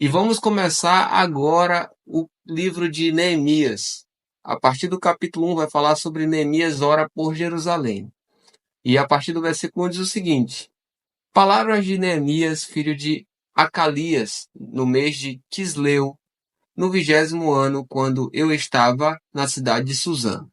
E vamos começar agora o livro de Neemias. A partir do capítulo 1 vai falar sobre Neemias ora por Jerusalém. E a partir do versículo 1 diz o seguinte: Palavras de Neemias, filho de Acalias, no mês de Quisleu, no 20º ano, quando eu estava na cidade de Suzã.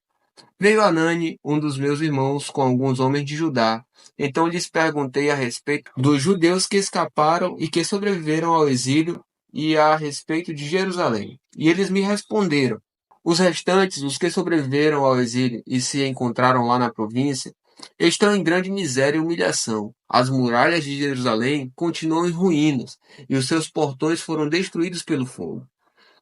Veio Anani, um dos meus irmãos, com alguns homens de Judá. Então lhes perguntei a respeito dos judeus que escaparam e que sobreviveram ao exílio e a respeito de Jerusalém. E eles me responderam: os restantes, os que sobreviveram ao exílio e se encontraram lá na província, estão em grande miséria e humilhação. As muralhas de Jerusalém continuam em ruínas e os seus portões foram destruídos pelo fogo.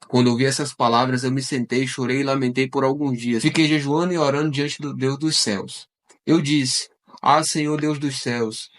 Quando ouvi essas palavras, eu me sentei, chorei e lamentei por alguns dias. Fiquei jejuando e orando diante do Deus dos céus. Eu disse: Ah, Senhor Deus dos céus,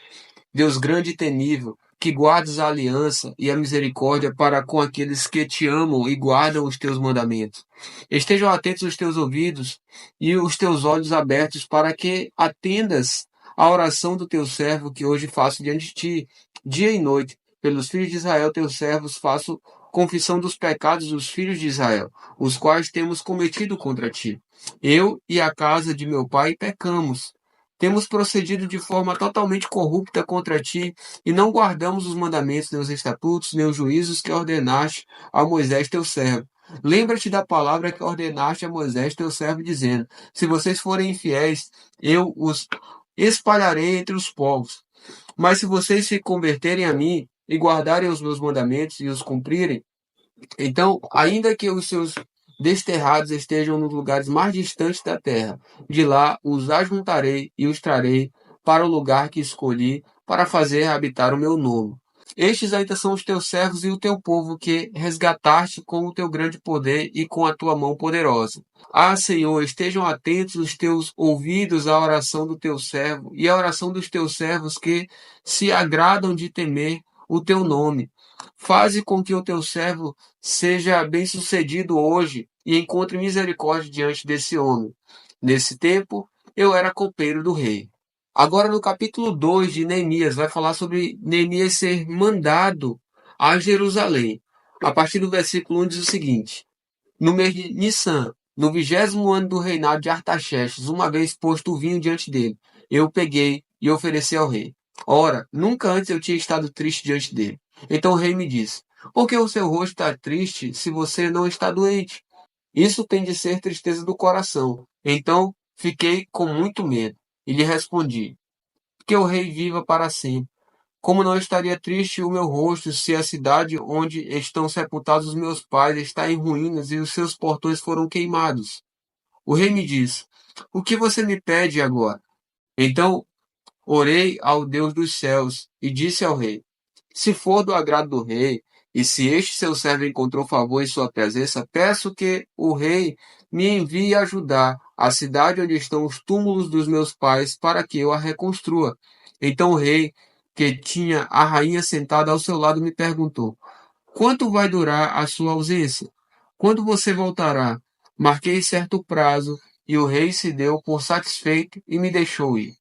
Deus grande e temível, que guardas a aliança e a misericórdia para com aqueles que te amam e guardam os teus mandamentos. Estejam atentos os teus ouvidos e os teus olhos abertos para que atendas à oração do teu servo que hoje faço diante de ti, dia e noite. Pelos filhos de Israel, teus servos, faço confissão dos pecados dos filhos de Israel, os quais temos cometido contra ti. Eu e a casa de meu pai pecamos. Temos procedido de forma totalmente corrupta contra ti e não guardamos os mandamentos, nem os estatutos, nem os juízos que ordenaste a Moisés teu servo. Lembra-te da palavra que ordenaste a Moisés teu servo, dizendo: se vocês forem infiéis, eu os espalharei entre os povos. Mas se vocês se converterem a mim e guardarem os meus mandamentos e os cumprirem, então, ainda que os seus desterrados estejam nos lugares mais distantes da terra, de lá os ajuntarei e os trarei para o lugar que escolhi para fazer habitar o meu nome. Estes ainda são os teus servos e o teu povo que resgataste com o teu grande poder e com a tua mão poderosa. Ah, Senhor, estejam atentos os teus ouvidos à oração do teu servo e à oração dos teus servos que se agradam de temer o teu nome. Faze com que o teu servo seja bem-sucedido hoje e encontre misericórdia diante desse homem. Nesse tempo, eu era copeiro do rei. Agora, no capítulo 2 de Neemias, vai falar sobre Neemias ser mandado a Jerusalém. A partir do versículo 1 diz o seguinte: no mês de Nissan, no 20º ano do reinado de Artaxerxes, uma vez posto o vinho diante dele, eu peguei e ofereci ao rei. Ora, nunca antes eu tinha estado triste diante dele. Então o rei me disse: por que o seu rosto está triste se você não está doente? Isso tem de ser tristeza do coração. Então fiquei com muito medo e lhe respondi: que o rei viva para sempre. Como não estaria triste o meu rosto se a cidade onde estão sepultados os meus pais está em ruínas e os seus portões foram queimados? O rei me disse: o que você me pede agora? Então orei ao Deus dos céus e disse ao rei: se for do agrado do rei, e se este seu servo encontrou favor em sua presença, peço que o rei me envie ajudar a cidade onde estão os túmulos dos meus pais, para que eu a reconstrua. Então o rei, que tinha a rainha sentada ao seu lado, me perguntou: quanto vai durar a sua ausência? Quando você voltará? Marquei certo prazo, e o rei se deu por satisfeito e me deixou ir.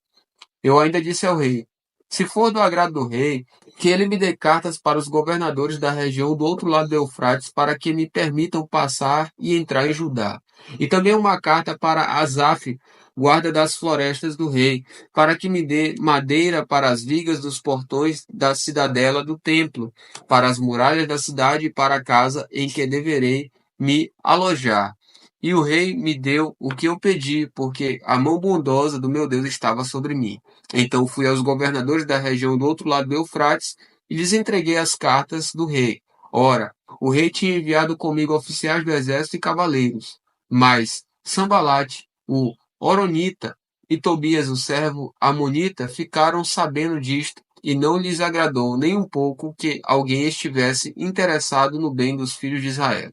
Eu ainda disse ao rei: se for do agrado do rei, que ele me dê cartas para os governadores da região do outro lado do Eufrates, para que me permitam passar e entrar em Judá. E também uma carta para Asaf, guarda das florestas do rei, para que me dê madeira para as vigas dos portões da cidadela do templo, para as muralhas da cidade e para a casa em que deverei me alojar. E o rei me deu o que eu pedi, porque a mão bondosa do meu Deus estava sobre mim. Então fui aos governadores da região do outro lado do Eufrates e lhes entreguei as cartas do rei. Ora, o rei tinha enviado comigo oficiais do exército e cavaleiros. Mas Sambalate, o Horonita, e Tobias, o servo amonita, ficaram sabendo disto, e não lhes agradou nem um pouco que alguém estivesse interessado no bem dos filhos de Israel.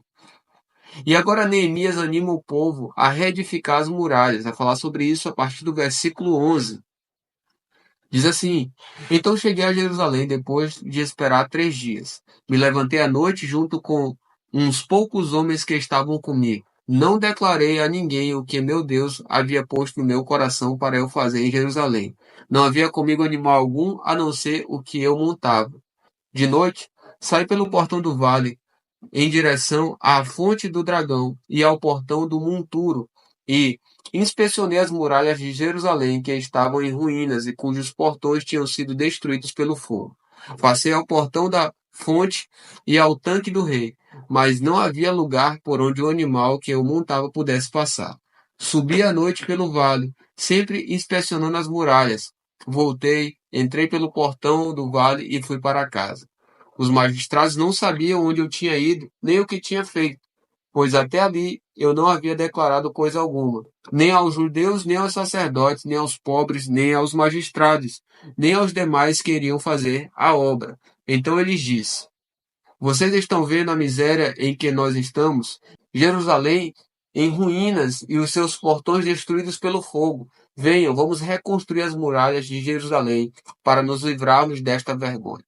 E agora Neemias anima o povo a reedificar as muralhas, a falar sobre isso a partir do versículo 11. Diz assim: então cheguei a Jerusalém depois de esperar 3 dias. Me levantei à noite junto com uns poucos homens que estavam comigo. Não declarei a ninguém o que meu Deus havia posto no meu coração para eu fazer em Jerusalém. Não havia comigo animal algum, a não ser o que eu montava. De noite, Saí pelo portão do vale em direção à fonte do dragão e ao portão do monturo, e inspecionei as muralhas de Jerusalém que estavam em ruínas e cujos portões tinham sido destruídos pelo fogo. Passei ao portão da fonte e ao tanque do rei, mas não havia lugar por onde o animal que eu montava pudesse passar. Subi à noite pelo vale, sempre inspecionando as muralhas. Voltei, entrei pelo portão do vale e fui para casa. Os magistrados não sabiam onde eu tinha ido, nem o que tinha feito, pois até ali eu não havia declarado coisa alguma, nem aos judeus, nem aos sacerdotes, nem aos pobres, nem aos magistrados, nem aos demais que iriam fazer a obra. Então ele disse: vocês estão vendo a miséria em que nós estamos? Jerusalém em ruínas e os seus portões destruídos pelo fogo. Venham, vamos reconstruir as muralhas de Jerusalém para nos livrarmos desta vergonha.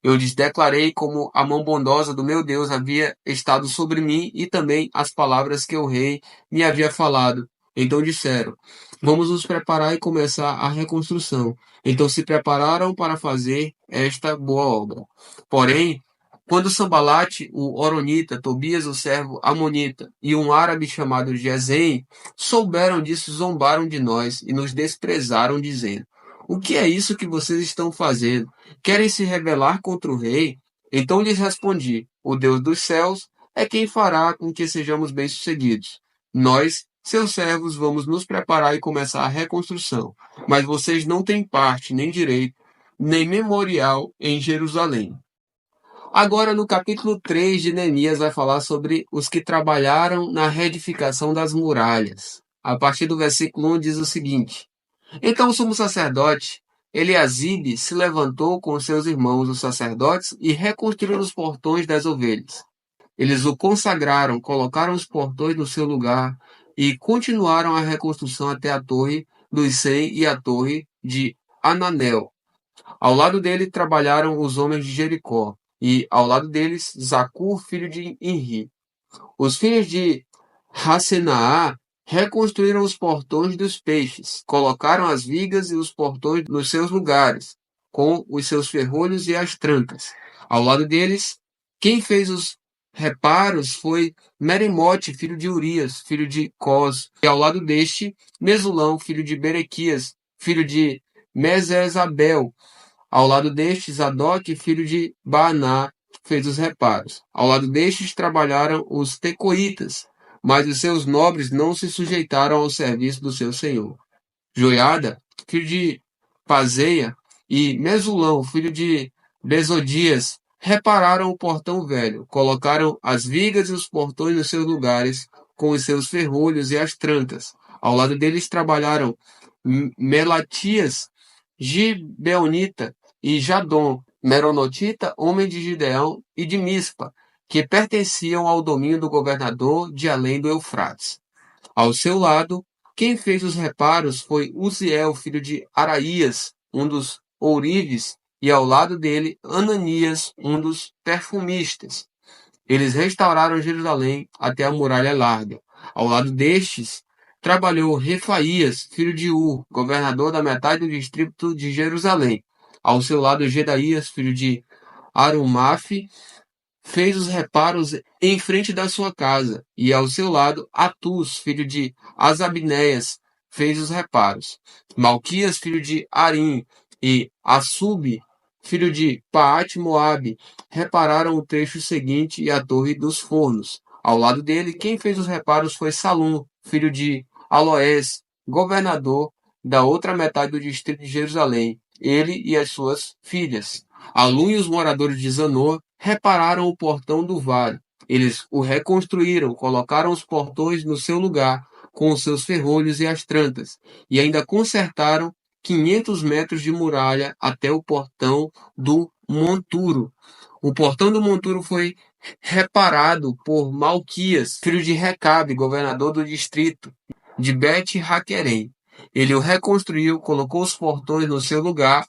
Eu lhes declarei como a mão bondosa do meu Deus havia estado sobre mim e também as palavras que o rei me havia falado. Então disseram: vamos nos preparar e começar a reconstrução. Então se prepararam para fazer esta boa obra. Porém, quando Sambalate, o Horonita, Tobias, o servo Amonita, e um árabe chamado Gesem souberam disso, zombaram de nós e nos desprezaram, dizendo: o que é isso que vocês estão fazendo? Querem se rebelar contra o rei? Então lhes respondi: o Deus dos céus é quem fará com que sejamos bem-sucedidos. Nós, seus servos, vamos nos preparar e começar a reconstrução. Mas vocês não têm parte, nem direito, nem memorial em Jerusalém. Agora, no capítulo 3 de Neemias, vai falar sobre os que trabalharam na reedificação das muralhas. A partir do versículo 1 diz o seguinte: então o sumo sacerdote Eliasibe se levantou com seus irmãos, os sacerdotes, e reconstruiu os portões das ovelhas. Eles o consagraram, colocaram os portões no seu lugar e continuaram a reconstrução até a torre dos 100 e a torre de Ananel. Ao lado dele trabalharam os homens de Jericó, e ao lado deles Zacur, filho de Inri. Os filhos de Hassenaá reconstruíram os portões dos peixes, colocaram as vigas e os portões nos seus lugares, com os seus ferrolhos e as trancas. Ao lado deles, quem fez os reparos foi Meremote, filho de Urias, filho de Cós, e ao lado deste, Mesulão, filho de Berequias, filho de Mesesabel. Ao lado deste, Zadok, filho de Baaná, fez os reparos. Ao lado destes trabalharam os tecoitas, mas os seus nobres não se sujeitaram ao serviço do seu senhor. Joiada, filho de Pazeia, e Mesulão, filho de Besodias, repararam o portão velho, colocaram as vigas e os portões nos seus lugares, com os seus ferrolhos e as trancas. Ao lado deles trabalharam Melatias, Gibeonita e Jadom, Meronotita, homem de Gideão e de Mispa, que pertenciam ao domínio do governador de além do Eufrates. Ao seu lado, quem fez os reparos foi Uziel, filho de Araías, um dos ourives, e ao lado dele Ananias, um dos perfumistas. Eles restauraram Jerusalém até a muralha larga. Ao lado destes, trabalhou Refaías, filho de Ur, governador da metade do distrito de Jerusalém. Ao seu lado, Gedaías, filho de Arumafe, fez os reparos em frente da sua casa. E ao seu lado, Atus, filho de Asabneias, fez os reparos. Malquias, filho de Arim, e Assub, filho de Paate-Moabe, repararam o trecho seguinte e a torre dos fornos. Ao lado dele, quem fez os reparos foi Salum, filho de Aloés, governador da outra metade do distrito de Jerusalém, ele e as suas filhas. Alum e os moradores de Zanor repararam o portão do vale. Eles o reconstruíram, colocaram os portões no seu lugar, com os seus ferrolhos e as trancas, e ainda consertaram 500 metros de muralha até o portão do monturo. O portão do monturo foi reparado por Malquias, filho de Recabe, governador do distrito de Bet-Haquerem. Ele o reconstruiu, colocou os portões no seu lugar,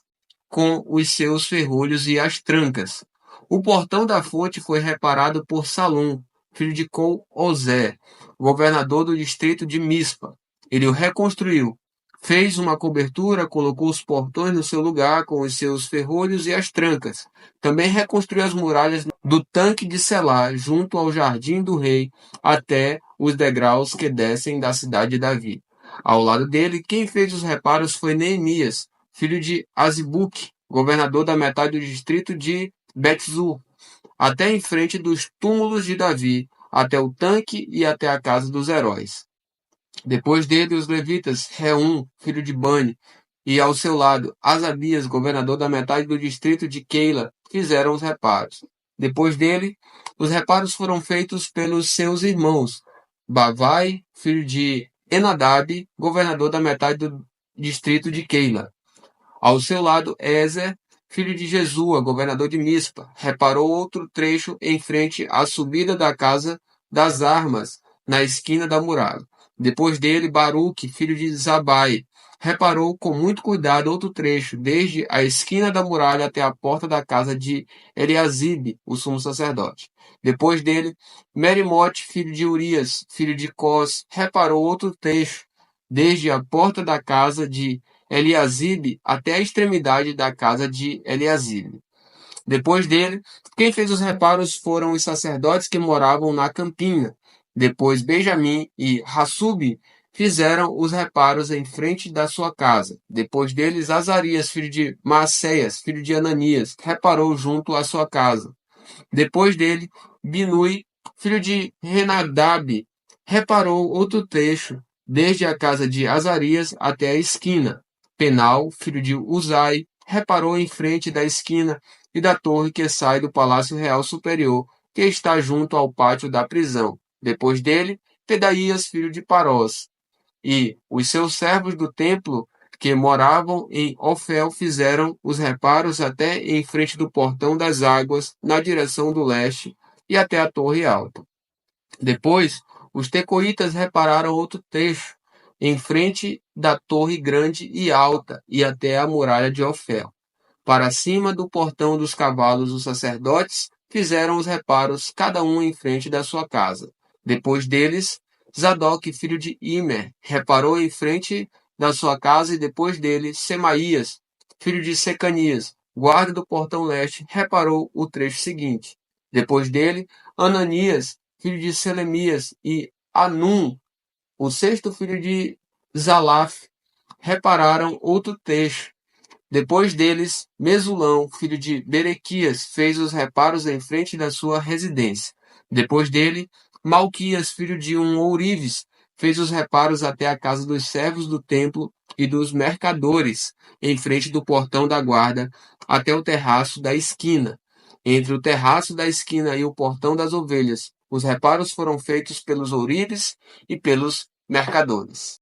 com os seus ferrolhos e as trancas. O portão da fonte foi reparado por Salum, filho de Col-Ozé, governador do distrito de Mispa. Ele o reconstruiu, Fez uma cobertura, colocou os portões no seu lugar com os seus ferrolhos e as trancas. Também reconstruiu as muralhas do tanque de Selá, junto ao jardim do rei, até os degraus que descem da cidade de Davi. Ao lado dele, quem fez os reparos foi Neemias, filho de Azibuque, governador da metade do distrito de Betzur, até em frente dos túmulos de Davi, até o tanque e até a casa dos heróis. Depois dele, os levitas, Reum, filho de Bani, e ao seu lado, Asabias, governador da metade do distrito de Keila, fizeram os reparos. Depois dele, os reparos foram feitos pelos seus irmãos, Bavai, filho de Enadab, governador da metade do distrito de Keila. Ao seu lado, Ezer, filho de Jesua, governador de Mispa, reparou outro trecho em frente à subida da casa das armas, na esquina da muralha. Depois dele, Baruque, filho de Zabai, reparou com muito cuidado outro trecho, desde a esquina da muralha até a porta da casa de Eliasibe, o sumo sacerdote. Depois dele, Merimote, filho de Urias, filho de Cós, reparou outro trecho, desde a porta da casa de Eliasibe até a extremidade da casa de Eliasibe. Depois dele, quem fez os reparos foram os sacerdotes que moravam na campina. Depois Benjamim e Hassub fizeram os reparos em frente da sua casa. Depois deles, Azarias, filho de Maacéias, filho de Ananias, reparou junto à sua casa. Depois dele, Binui, filho de Henadab, reparou outro trecho, desde a casa de Azarias até a esquina. Penal, filho de Uzai, reparou em frente da esquina e da torre que sai do Palácio Real Superior, que está junto ao pátio da prisão. Depois dele, Pedaías, filho de Parós, e os seus servos do templo que moravam em Ofel fizeram os reparos até em frente do portão das águas, na direção do leste, e até a torre alta. Depois, os tecoitas repararam outro trecho, em frente da torre grande e alta, e até a muralha de Ofel. Para cima do portão dos cavalos, os sacerdotes fizeram os reparos, cada um em frente da sua casa. Depois deles, Zadok, filho de Imer, reparou em frente da sua casa, e depois dele, Semaías, filho de Secanias, guarda do portão leste, reparou o trecho seguinte. Depois dele, Ananias, filho de Selemias, e Anum, o sexto filho de Zalaf, repararam outro trecho. Depois deles, Mesulão, filho de Berequias, fez os reparos em frente da sua residência. Depois dele, Malquias, filho de um ourives, fez os reparos até a casa dos servos do templo e dos mercadores, em frente do portão da guarda, até o terraço da esquina. Entre o terraço da esquina e o portão das ovelhas, os reparos foram feitos pelos ourives e pelos mercadores.